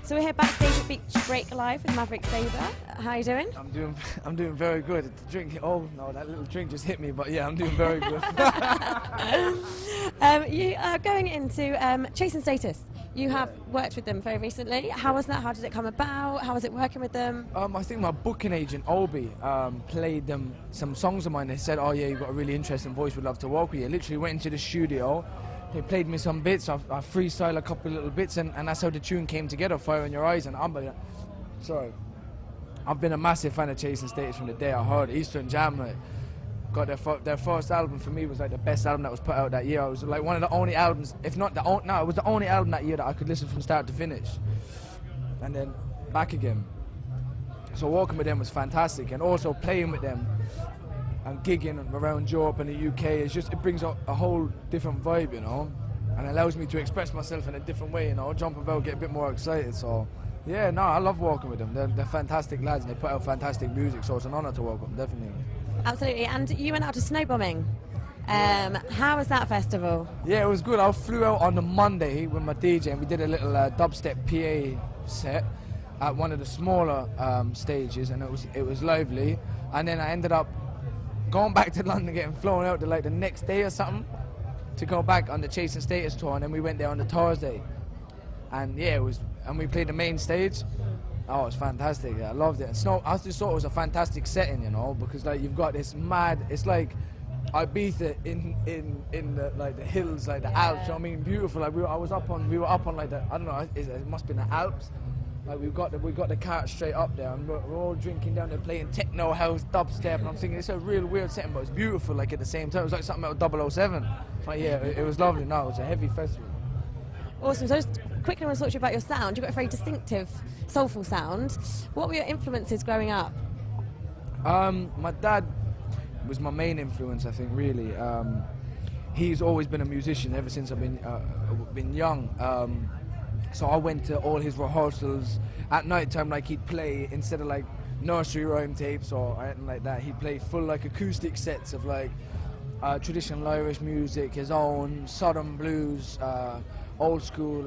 So we're here backstage at Beach Break Live with Maverick Sabre. How are you doing? I'm doing very good. The drink, oh no, that little drink just hit me, but yeah, I'm doing very good. You are going into Chase and Status. You have worked with them very recently. How was that? How did it come about? How was it working with them? I think my booking agent, Obi, played them some songs of mine. They said, oh yeah, you've got a really interesting voice, we'd love to work with you. I literally went into the studio. They played me some bits, I freestyle a couple of little bits, and that's how the tune came together, Fire in Your Eyes. And I've been a massive fan of Chase and Status from the day I heard Eastern Jam. Like, got their first album for me was like the best album that was put out that year. It was like one of the only albums, if not the only, no, it was the only album that year that I could listen from start to finish. And then back again. So working with them was fantastic, and also playing with them and gigging around Europe and the UK, it brings up a whole different vibe, you know, and allows me to express myself in a different way, you know, jump about, get a bit more excited. So yeah, no, I love working with them. They're fantastic lads, and they put out fantastic music, so it's an honour to work with them, definitely. Absolutely. And you went out to snowbombing. How was that festival? Yeah, it was good. I flew out on the Monday with my DJ, and we did a little dubstep PA set at one of the smaller stages, and it was lively. And then I ended up going back to London, getting flown out to like the next day or something to go back on the Chase and Status tour, and then we went there on the Thursday. And yeah, and we played the main stage. Oh, it was fantastic. Yeah, I loved it. And I just thought it was a fantastic setting, you know, because like you've got this mad, it's like Ibiza in the like the hills, like the Alps. You know what I mean? Beautiful. Like we were up on like the, I don't know, it must be the Alps. Like we got the cart straight up there, and we're all drinking down there, playing techno, house, dubstep, and I'm thinking it's a real weird setting, but it's beautiful. Like at the same time, it was like something out of 007. Like yeah, it was lovely. No, it was a heavy festival. Awesome. So just quickly, I want to talk to you about your sound. You've got a very distinctive, soulful sound. What were your influences growing up? My dad was my main influence, I think, really. He's always been a musician ever since I've been young. So I went to all his rehearsals at night time. Like he'd play, instead of like nursery rhyme tapes or anything like that, he'd play full like acoustic sets of like traditional Irish music, his own Southern blues, old school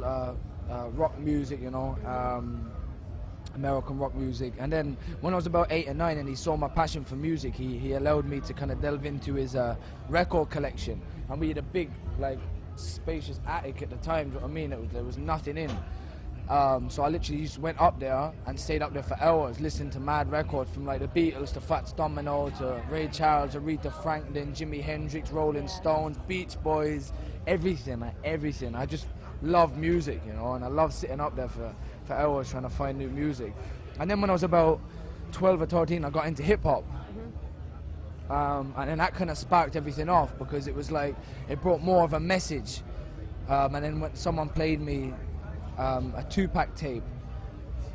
rock music, you know, American rock music. And then when I was about 8 or 9 and he saw my passion for music, he allowed me to kind of delve into his record collection. And we had a big like spacious attic at the time, you know what I mean? There was nothing in. So I literally just went up there and stayed up there for hours, listening to mad records from like the Beatles to Fats Domino to Ray Charles, Aretha Franklin, Jimi Hendrix, Rolling Stones, Beach Boys, everything, like everything. I just love music, you know, and I love sitting up there for hours trying to find new music. And then when I was about 12 or 13, I got into hip hop. And then that kind of sparked everything off, because it was like, it brought more of a message. And then when someone played me a Tupac tape,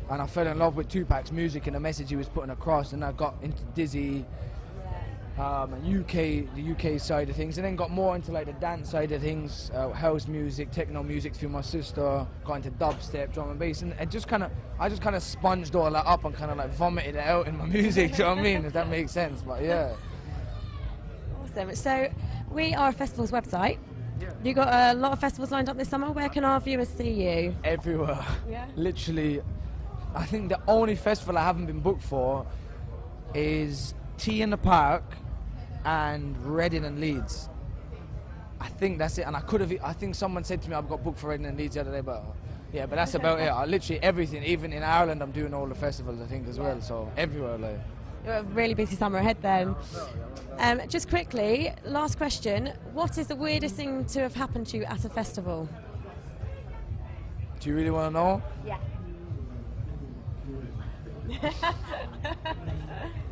and I fell in love with Tupac's music and the message he was putting across, and I got into Dizzy, and the UK side of things, and then got more into like the dance side of things, house music, techno music through my sister, got into dubstep, drum and bass, and I just kind of sponged all that up and kind of like vomited it out in my music, do you know what I mean, if that makes sense, but yeah. Awesome. So we are a festival's website. Yeah. You've got a lot of festivals lined up this summer. Where can our viewers see you? Everywhere. Yeah. Literally, I think the only festival I haven't been booked for is Tea in the Park and Reading and Leeds. I think that's it. And I think someone said to me I've got booked for Reading and Leeds the other day, but yeah, but that's about it. I literally everything. Even in Ireland, I'm doing all the festivals, I think, as well. So everywhere, like. You're a really busy summer ahead then. Just quickly, last question. What is the weirdest thing to have happened to you at a festival? Do you really want to know? Yeah.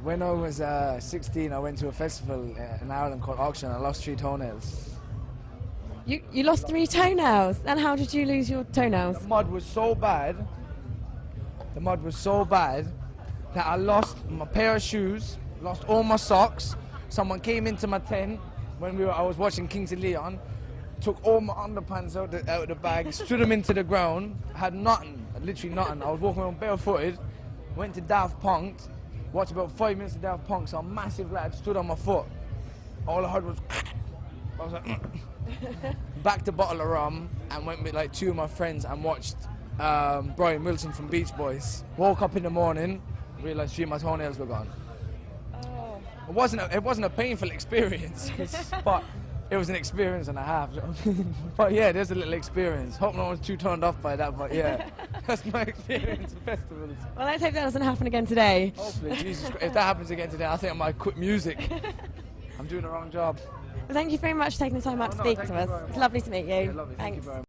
When I was 16, I went to a festival in Ireland called Auction. I lost 3 toenails. You lost 3 toenails? And how did you lose your toenails? The mud was so bad that I lost my pair of shoes, lost all my socks. Someone came into my tent when I was watching Kings of Leon, took all my underpants out of the bag, stood them into the ground, had nothing, literally nothing. I was walking around barefooted, went to Daft Punk, watched about 5 minutes of Daft Punk, some massive lad stood on my foot. All I heard was, I was like, back to bottle of rum, and went with like 2 of my friends and watched Brian Wilson from Beach Boys. Woke up in the morning, realised my toenails were gone. Oh. It wasn't a painful experience, but it was an experience and a half. But yeah, there's a little experience. Hope no one's too turned off by that, but yeah, that's my experience at festivals. Well, let's hope that doesn't happen again today. Hopefully, Jesus Christ, if that happens again today, I think I might quit music. I'm doing the wrong job. Well, thank you very much for taking the time out to speak to us. It's lovely to meet you. Yeah, lovely. Thank you Thanks. very much.